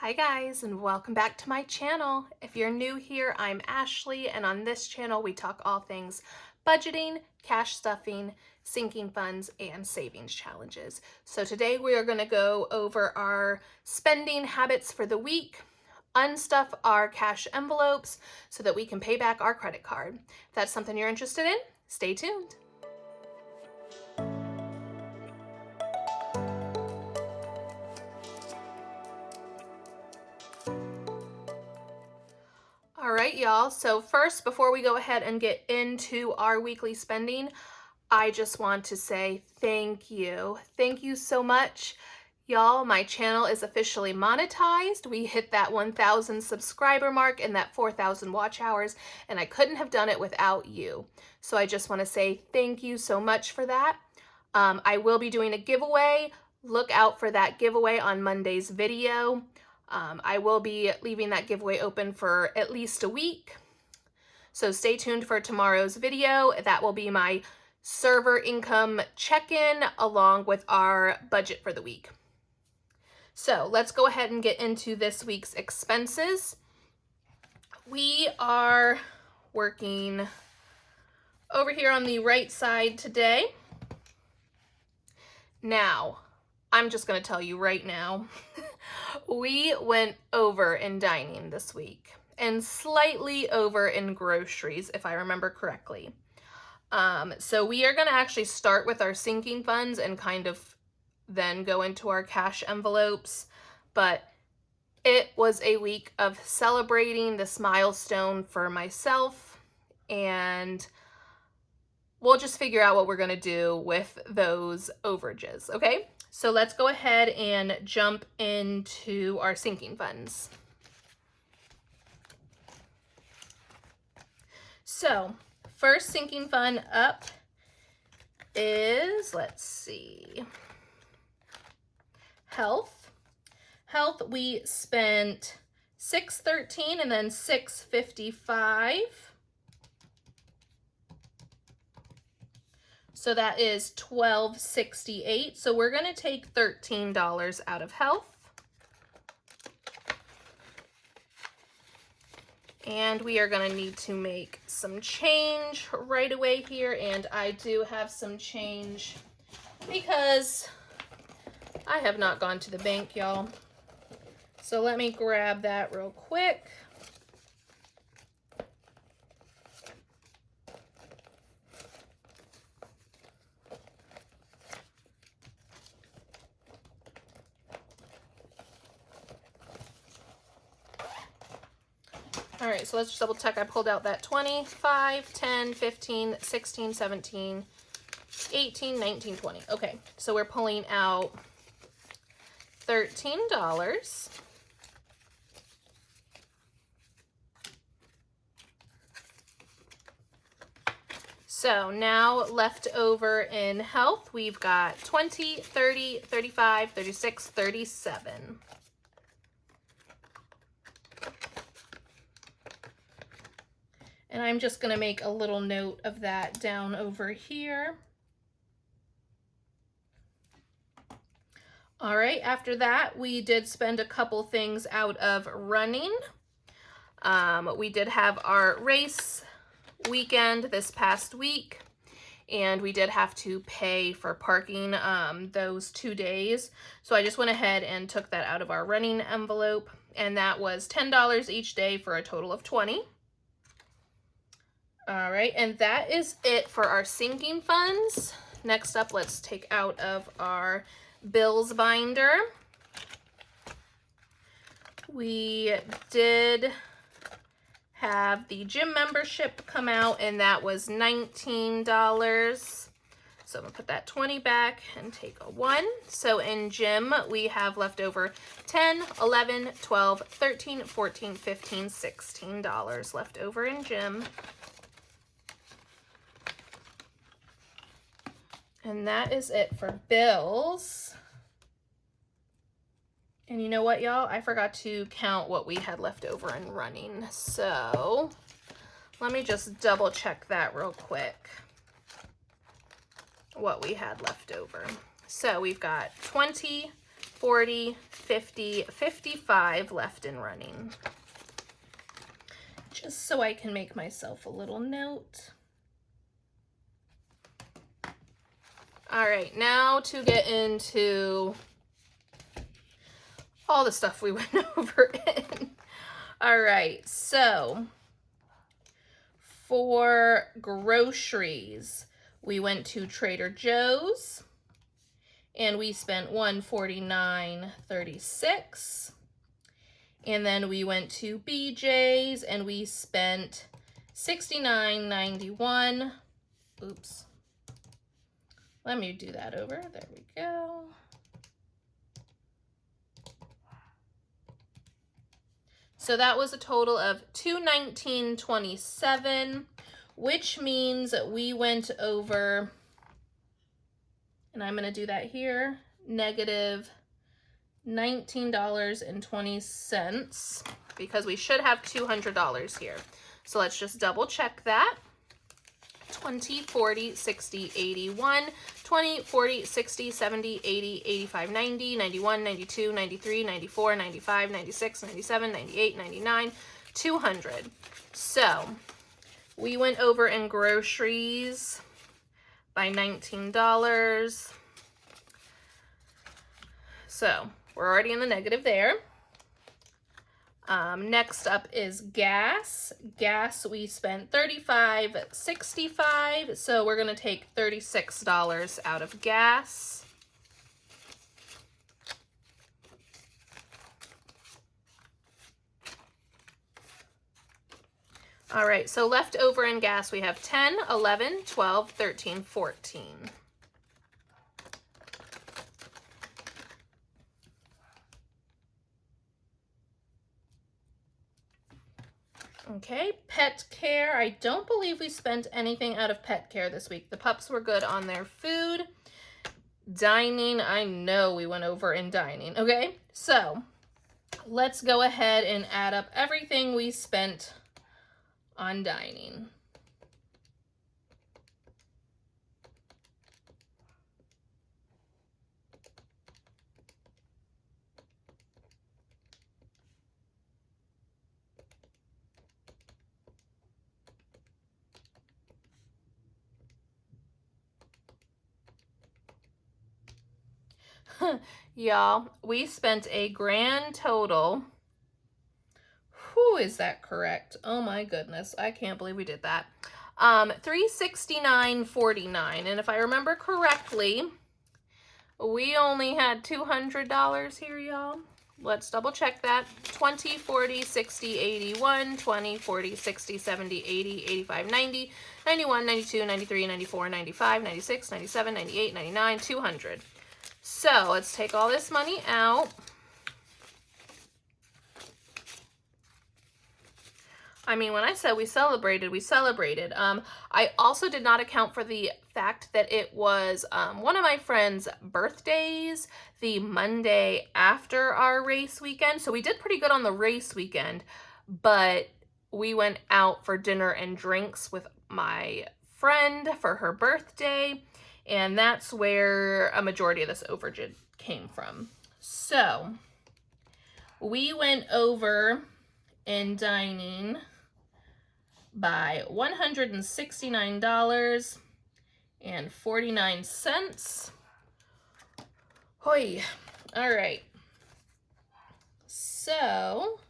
Hi guys, and welcome back to my channel. If you're new here, I'm Ashley, and on this channel we talk all things budgeting, cash stuffing, sinking funds, and savings challenges. So today we are going to go over our spending habits for the week, unstuff our cash envelopes so that we can pay back our credit card. If that's something you're interested in, stay tuned. All right, y'all. So first, before we go ahead and get into our weekly spending, I just want to say thank you. Thank you so much. Y'all, my channel is officially monetized. We hit that 1,000 subscriber mark and that 4,000 watch hours, and I couldn't have done it without you. So I just want to say thank you so much for that. I will be doing a giveaway. Look out for that giveaway on Monday's video. I will be leaving that giveaway open for at least a week. So stay tuned for tomorrow's video. That will be my server income check-in along with our budget for the week. So let's go ahead and get into this week's expenses. We are working over here on the right side today. Now, I'm just going to tell you right now, we went over in dining this week and slightly over in groceries, if I remember correctly. So we are going to actually start with our sinking funds and kind of then go into our cash envelopes. But it was a week of celebrating this milestone for myself, and we'll just figure out what we're going to do with those overages, okay? So let's go ahead and jump into our sinking funds. So first sinking fund up is, let's see, health. Health, we spent $613 and then $655. So that is $12.68. So we're going to take $13 out of health. And we are going to need to make some change right away here. And I do have some change because I have not gone to the bank, y'all. So let me grab that real quick. All right, so let's just double check. I pulled out that 20, 5, 10, 15, 16, 17, 18, 19, 20. Okay, so we're pulling out $13. So now left over in health, we've got 20, 30, 35, 36, 37. And I'm just going to make a little note of that down over here. All right, after that, we did spend a couple things out of running. We did have our race weekend this past week, and we did have to pay for parking those 2 days. So I just went ahead and took that out of our running envelope, and that was $10 each day for a total of $20. All right, and that is it for our sinking funds. Next up, let's take out of our bills binder. We did have the gym membership come out, and that was $19. So I'm gonna put that 20 back and take a 1. So in gym, we have left over 10, 11, 12, 13, 14, 15, $16 left over in gym. And that is it for bills. And you know what, y'all? I forgot to count what we had left over in running. So let me just double check that real quick. What we had left over. So we've got 20, 40, 50, 55 left and running. Just so I can make myself a little note. All right, now to get into all the stuff we went over in. All right, so for groceries, we went to Trader Joe's and we spent $149.36. And then we went to BJ's and we spent $69.91. Oops. Let me do that over. There we go. So that was a total of $219.27, which means that we went over, and I'm going to do that here, negative $19.20, because we should have $200 here. So let's just double check that. 20, 40, 60, 81, 20, 40, 60, 70, 80, 85, 90, 91, 92, 93, 94, 95, 96, 97, 98, 99, 200. So we went over in groceries by $19. So we're already in the negative there. Next up is gas. Gas, we spent $35.65, so we're going to take $36 out of gas. All right, so left over in gas, we have 10, 11, 12, 13, 14. Okay, pet care. I don't believe we spent anything out of pet care this week. The pups were good on their food. Dining, I know we went over in dining. Okay, so let's go ahead and add up everything we spent on dining. Y'all, we spent a grand total. Whew, is that correct? Oh my goodness, I can't believe we did that. $369.49, and if I remember correctly, we only had $200 here, y'all. Let's double check that. 20, 40, 60, 81, 20, 40, 60, 70, 80, 85, 90, 91, 92, 93, 94, 95, 96, 97, 98, 99, 200. So let's take all this money out. I mean, when I said we celebrated, we celebrated. I also did not account for the fact that it was one of my friends' birthdays the Monday after our race weekend. So we did pretty good on the race weekend, but we went out for dinner and drinks with my friend for her birthday. And that's where a majority of this overage came from. So we went over in dining by $169.49. Hoi. All right. So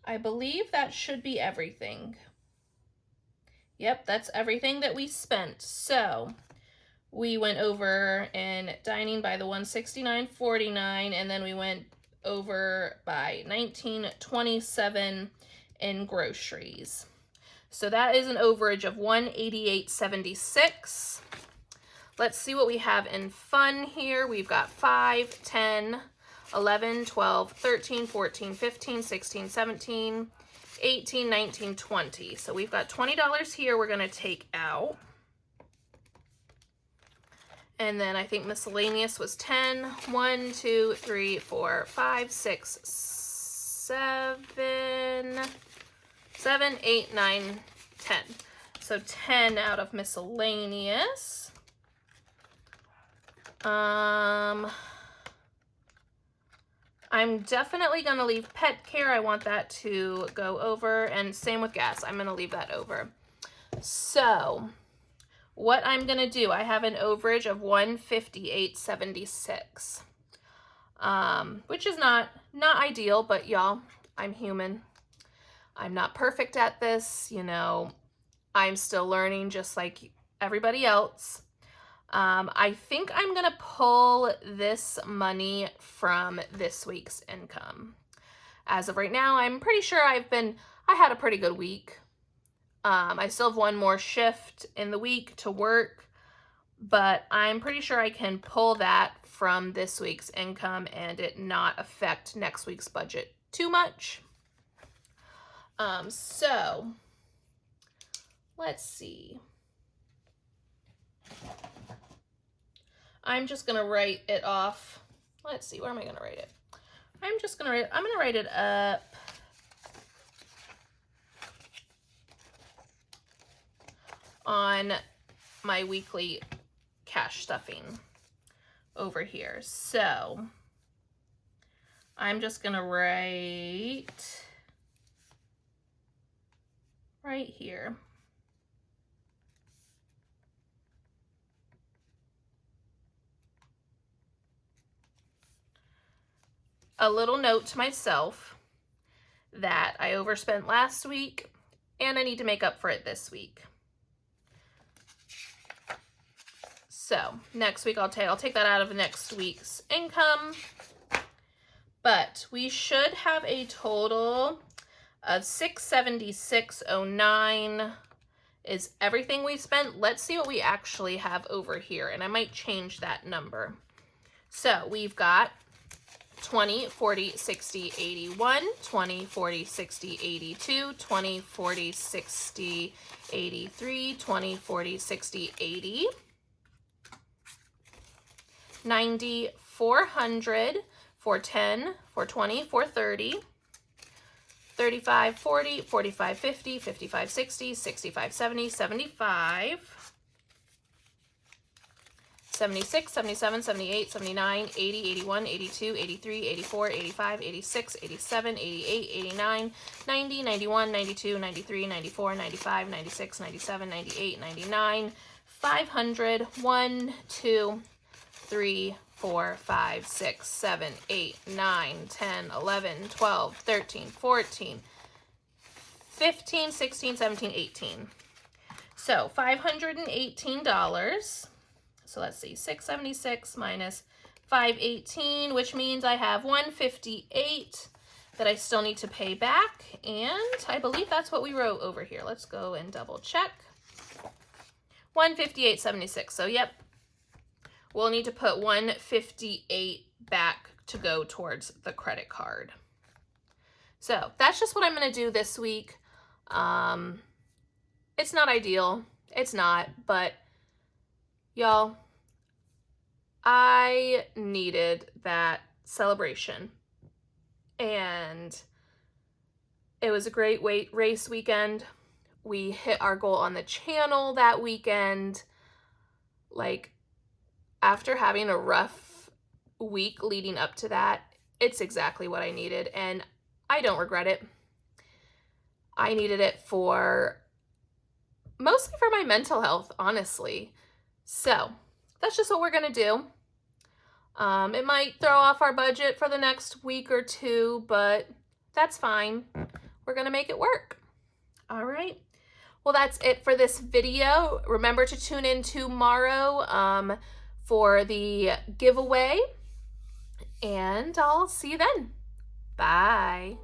I believe that should be everything. Yep, that's everything that we spent. So we went over in dining by the $169.49, and then we went over by $19.27 in groceries. So that is an overage of $188.76. Let's see what we have in fun here. We've got 5, 10, 11, 12, 13, 14, 15, 16, 17, 18, 19, 20. So we've got $20 here we're going to take out. And then I think miscellaneous was 10. 1, 2, 3, 4, 5, 6, 7, 8, 9, 10. So 10 out of miscellaneous. I'm definitely gonna leave pet care. I want that to go over, and same with gas. I'm gonna leave that over. So what I'm gonna do, I have an overage of $158.76, which is not ideal, but y'all, I'm human. I'm not perfect at this, you know. I'm still learning just like everybody else. I think I'm gonna pull this money from this week's income. As of right now, I'm pretty sure I had a pretty good week. I still have one more shift in the week to work, but I'm pretty sure I can pull that from this week's income and it not affect next week's budget too much. So let's see. I'm just gonna write it off. Let's see, where am I gonna write it? I'm gonna write it up on my weekly cash stuffing over here. So I'm just gonna write right here. A little note to myself that I overspent last week and I need to make up for it this week. So next week I'll take that out of next week's income, but we should have a total of $676.09 is everything we spent. Let's see what we actually have over here, and I might change that number. So we've got 20, 40, 60, 81, 20, 40, 60, 82, 20, 40, 60, 83, 20, 40, 60, 80, 90, 400, 410, 420, 430, 35, 40, 45, 50, 55, 60, 65, 70, 75, 76, 77, 78, 79, 80, 81, 82, 83, 84, 85, 86, 87, 88, 89, 90, 91, 92, 93, 94, 95, 96, 97, 98, 99, 500, 1, 2, 3, 4, 5, 6, 7, 8, 9, 10, 11, 12, 13, 14, 15, 16, 17, 18. So $518. So let's see, 676 minus 518, which means I have 158 that I still need to pay back. And I believe that's what we wrote over here. Let's go and double check. 158.76. So yep, we'll need to put 158 back to go towards the credit card. So that's just what I'm going to do this week. It's not ideal. It's not, but y'all, I needed that celebration, and it was a great race weekend. We hit our goal on the channel that weekend. Like, after having a rough week leading up to that, it's exactly what I needed, and I don't regret it. I needed it mostly for my mental health, honestly. So that's just what we're gonna do. It might throw off our budget for the next week or two, but that's fine. We're gonna make it work. All right. Well, that's it for this video. Remember to tune in tomorrow for the giveaway, and I'll see you then. Bye.